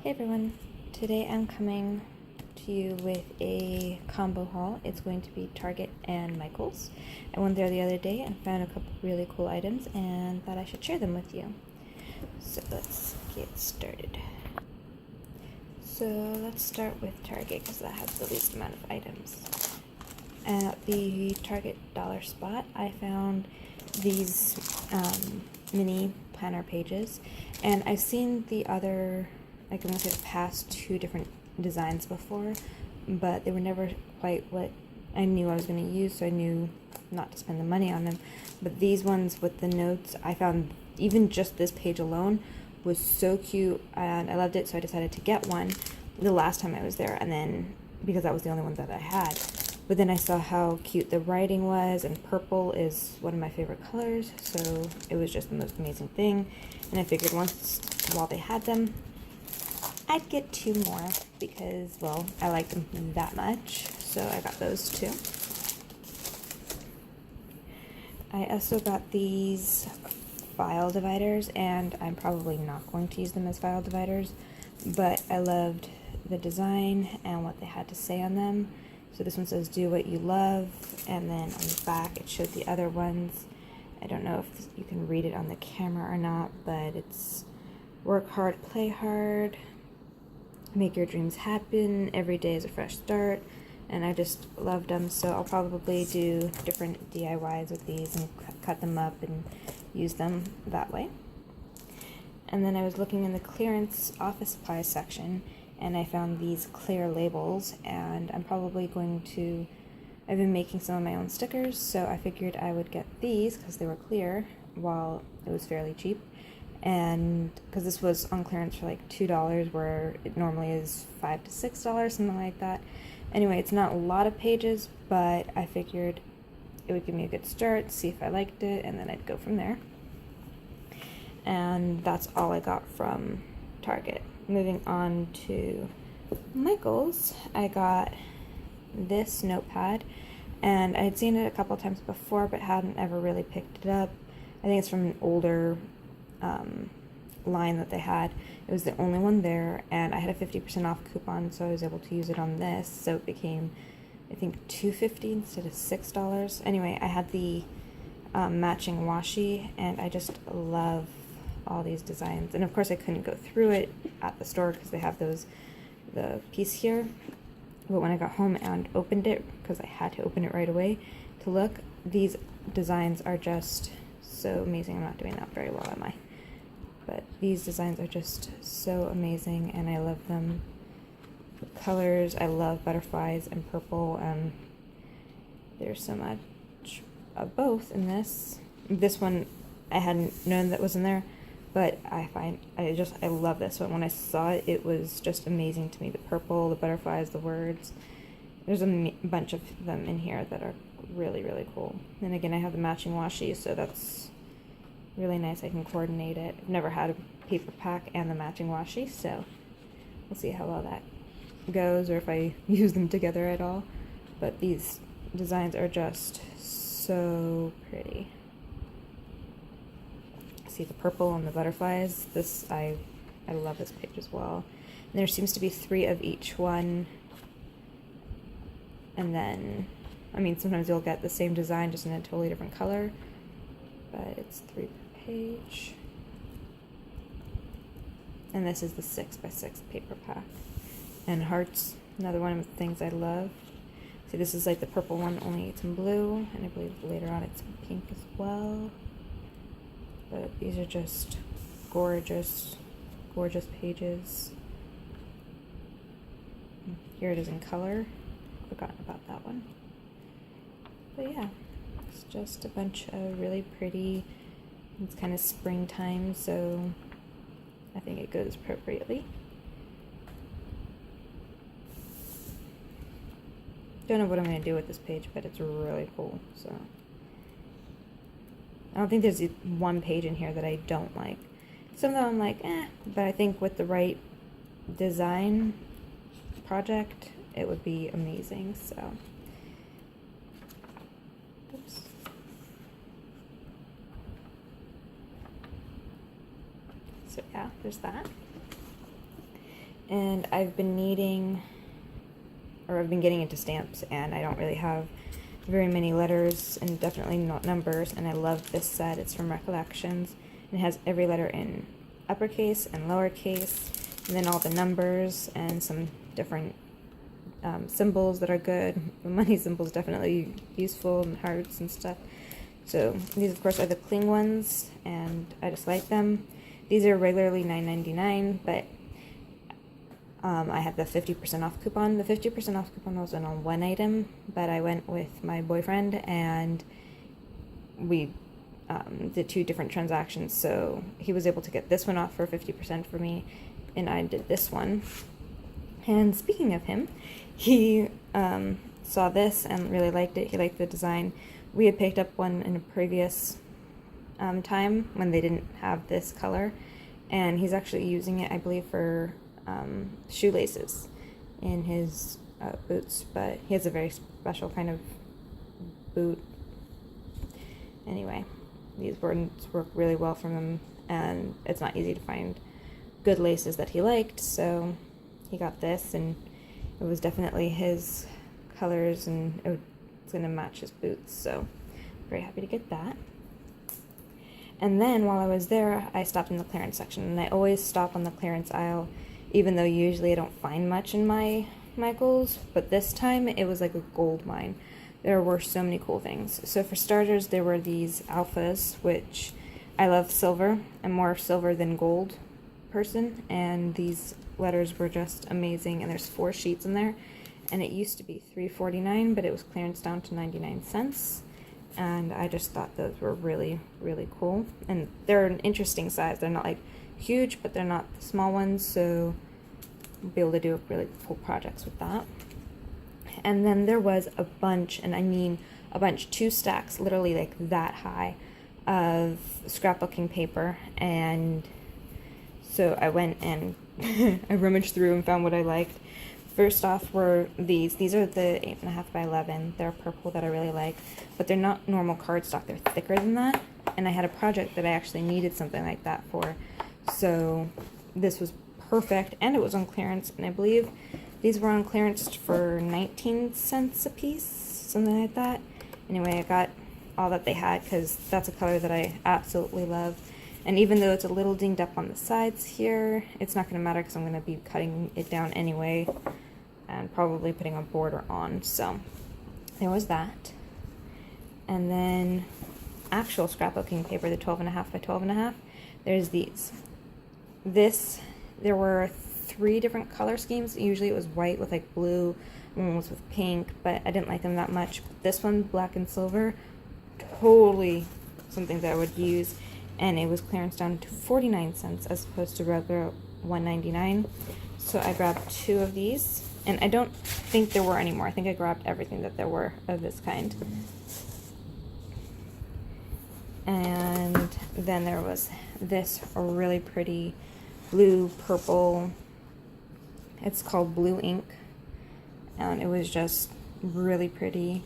Hey everyone, today I'm coming to you with a combo haul. It's going to be Target and Michaels. I went there the other day and found a couple really cool items and thought I should share them with you. So let's get started. So let's start with Target because that has the least amount of items. At the Target dollar spot, I found these mini planner pages, and I've seen the other, I can say the past two different designs before, but they were never quite what I knew I was going to use, so I knew not to spend the money on them. But these ones with the notes, I found even just this page alone was so cute, and I loved it, so I decided to get one the last time I was there, and then because that was the only one that I had. But then I saw how cute the writing was, and purple is one of my favorite colors, so it was just the most amazing thing. And I figured while they had them, I'd get two more because, well, I like them that much, so I got those two. I also got these file dividers, and I'm probably not going to use them as file dividers, but I loved the design and what they had to say on them. So this one says, do what you love, and then on the back it showed the other ones. I don't know if you can read it on the camera or not, but it's work hard, play hard, make your dreams happen, every day is a fresh start, and I just loved them, so I'll probably do different DIYs with these and cut them up and use them that way. And then I was looking in the clearance office supplies section, and I found these clear labels, and I'm probably going to, I've been making some of my own stickers, so I figured I would get these because they were clear while it was fairly cheap, and because this was on clearance for like $2 where it normally is $5 to $6, something like that. Anyway, it's not a lot of pages, but I figured it would give me a good start, see if I liked it, and then I'd go from there. And that's all I got from Target. Moving on to Michaels, I got this notepad, and I had seen it a couple times before but hadn't ever really picked it up. I think it's from an older line that they had. It was the only one there, and I had a 50% off coupon, so I was able to use it on this, so it became, I think, $2.50 instead of $6. Anyway, I had the matching washi, and I just love all these designs. And of course I couldn't go through it at the store because they have the piece here, but when I got home and opened it, because I had to open it right away to look, these designs are just so amazing. I'm not doing that very well, am I? But these designs are just so amazing, and I love them. The colors, I love butterflies and purple, and there's so much of both in this. This one I hadn't known that was in there, but I love this one. When I saw it, it was just amazing to me. The purple, the butterflies, the words. There's a bunch of them in here that are really, really cool. And again, I have the matching washi, so that's really nice. I can coordinate it. I've never had a paper pack and the matching washi, so we'll see how well that goes, or if I use them together at all. But these designs are just so pretty. See the purple and the butterflies. This, I love this page as well. And there seems to be 3 of each one, and then, I mean, sometimes you'll get the same design just in a totally different color, but it's 3 per page. And this is the 6x6 paper pack. And hearts, another one of the things I love. See, this is like the purple one, only it's in blue, and I believe later on it's in pink as well. But these are just gorgeous, gorgeous pages. Here it is in color. Forgotten about that one. But yeah, it's just a bunch of really pretty, it's kind of springtime, so I think it goes appropriately. Don't know what I'm going to do with this page, but it's really cool, so. I don't think there's one page in here that I don't like. Some of them I'm like, but I think with the right design project, it would be amazing, so. Oops. So yeah, there's that. And I've been needing, or I've been getting into stamps, and I don't really have very many letters and definitely not numbers, and I love this set. It's from Recollections. It has every letter in uppercase and lowercase, and then all the numbers and some different symbols that are good. The money symbols definitely useful, and hearts and stuff. So these, of course, are the cling ones, and I just like them. These are regularly $9.99, but I had the 50% off coupon. The 50% off coupon was on one item, but I went with my boyfriend, and we did 2 different transactions. So he was able to get this one off for 50% for me, and I did this one. And speaking of him, he saw this and really liked it. He liked the design. We had picked up one in a previous time when they didn't have this color, and he's actually using it, I believe, for shoelaces in his boots, but he has a very special kind of boot. Anyway, these buttons work really well for him, and it's not easy to find good laces that he liked, so he got this, and it was definitely his colors, and it's going to match his boots, so very happy to get that. And then while I was there, I stopped in the clearance section, and I always stop on the clearance aisle, even though usually I don't find much in my Michaels, but this time it was like a gold mine. There were so many cool things. So for starters, there were these alphas, which I love silver. I'm more silver than gold person, and these letters were just amazing, and there's 4 sheets in there, and it used to be $3.49, but it was clearance down to 99 cents, and I just thought those were really, really cool, and they're an interesting size. They're not like huge, but they're not the small ones, so I'll be able to do really cool projects with that. And then there was a bunch, and I mean a bunch, 2 stacks, literally like that high, of scrapbooking paper, and so I went and I rummaged through and found what I liked. First off were these. These are the 8.5 by 11. They're purple that I really like, but they're not normal cardstock. They're thicker than that, and I had a project that I actually needed something like that for, so this was perfect, and it was on clearance, and I believe these were on clearance for 19 cents a piece, something like that. Anyway, I got all that they had because that's a color that I absolutely love. And even though it's a little dinged up on the sides here, it's not going to matter because I'm going to be cutting it down anyway and probably putting a border on. So there was that. And then actual scrapbooking paper, the 12.5 by 12.5, there's these. There were 3 different color schemes. Usually it was white with like blue, one was with pink, but I didn't like them that much. This one, black and silver, totally something that I would use, and it was clearance down to 49 cents as opposed to regular $1.99. So I grabbed 2 of these, and I don't think there were any more. I think I grabbed everything that there were of this kind. And then there was this really pretty blue purple, it's called Blue Ink, and it was just really pretty.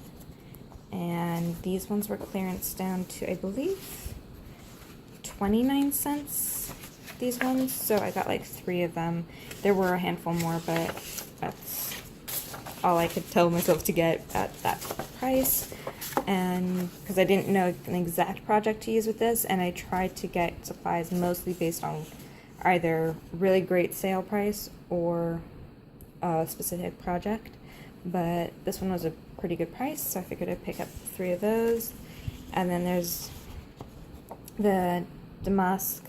And these ones were clearance down to, I believe, 29 cents, these ones, so I got like 3 of them. There were a handful more, but that's all I could tell myself to get at that price, and because I didn't know an exact project to use with this, and I tried to get supplies mostly based on either really great sale price or a specific project, but this one was a pretty good price, so I figured I'd pick up 3 of those. And then there's the Damask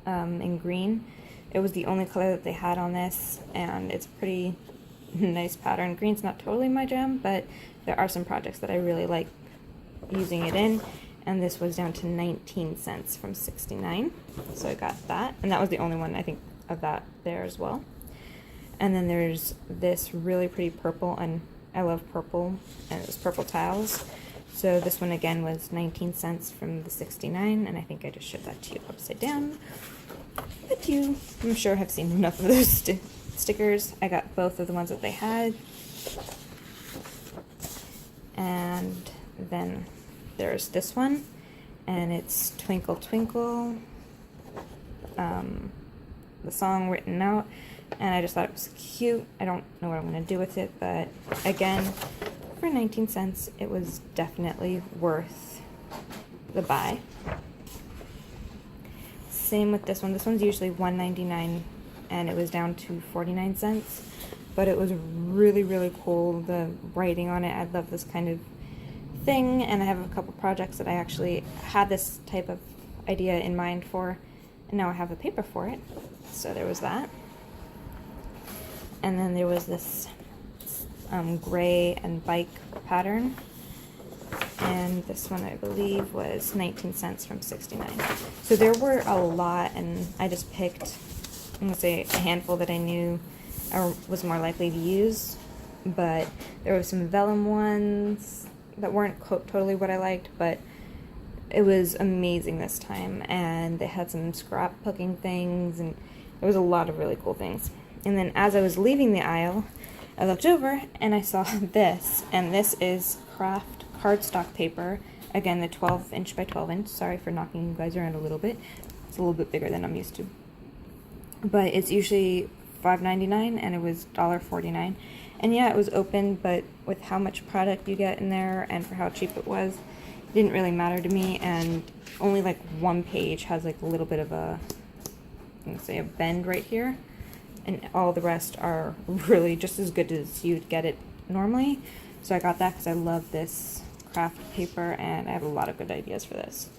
in green. It was the only color that they had on this, and it's a pretty nice pattern. Green's not totally my jam, but there are some projects that I really like using it in, and this was down to 19 cents from 69, so I got that, and that was the only one I think of that there as well. And then there's this really pretty purple, and I love purple, and it was purple tiles. So this one again was 19 cents from the 69, and I think I just showed that to you upside down. But you, I'm sure, have seen enough of those stickers. I got both of the ones that they had. And then there's this one, and it's Twinkle Twinkle. The song written out. and I just thought it was cute. I don't know what I'm going to do with it, but again, for 19 cents, it was definitely worth the buy. Same with this one. This one's usually $1.99, and it was down to 49 cents, but it was really, really cool. The writing on it, I love this kind of thing, and I have a couple projects that I actually had this type of idea in mind for, and now I have a paper for it. So there was that. And then there was this gray and bike pattern, and this one I believe was 19 cents from 69. So there were a lot, and I just picked, I'm gonna say, a handful that I knew I was more likely to use, but there were some vellum ones that weren't totally what I liked, but it was amazing this time, and they had some scrapbooking things, and there was a lot of really cool things. And then as I was leaving the aisle, I looked over and I saw this, and this is Kraft cardstock paper. Again, the 12" by 12". Sorry for knocking you guys around a little bit. It's a little bit bigger than I'm used to. But it's usually $5.99, and it was $1.49. And yeah, it was open, but with how much product you get in there and for how cheap it was, it didn't really matter to me. And only like one page has like a little bit of a, I'm gonna say, a bend right here, and all the rest are really just as good as you'd get it normally. So I got that because I love this craft paper, and I have a lot of good ideas for this.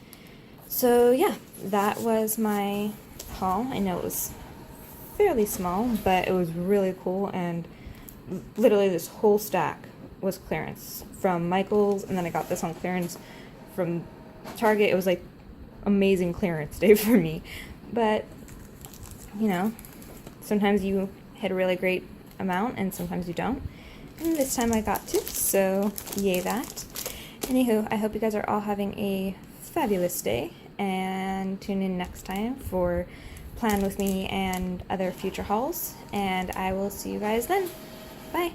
So yeah, that was my haul. I know it was fairly small, but it was really cool, and literally this whole stack was clearance from Michaels, and then I got this on clearance from Target. It was like amazing clearance day for me. But you know, sometimes you hit a really great amount and sometimes you don't, and this time I got to, so yay that. Anywho, I hope you guys are all having a fabulous day, and tune in next time for Plan With Me and other future hauls, and I will see you guys then. Bye.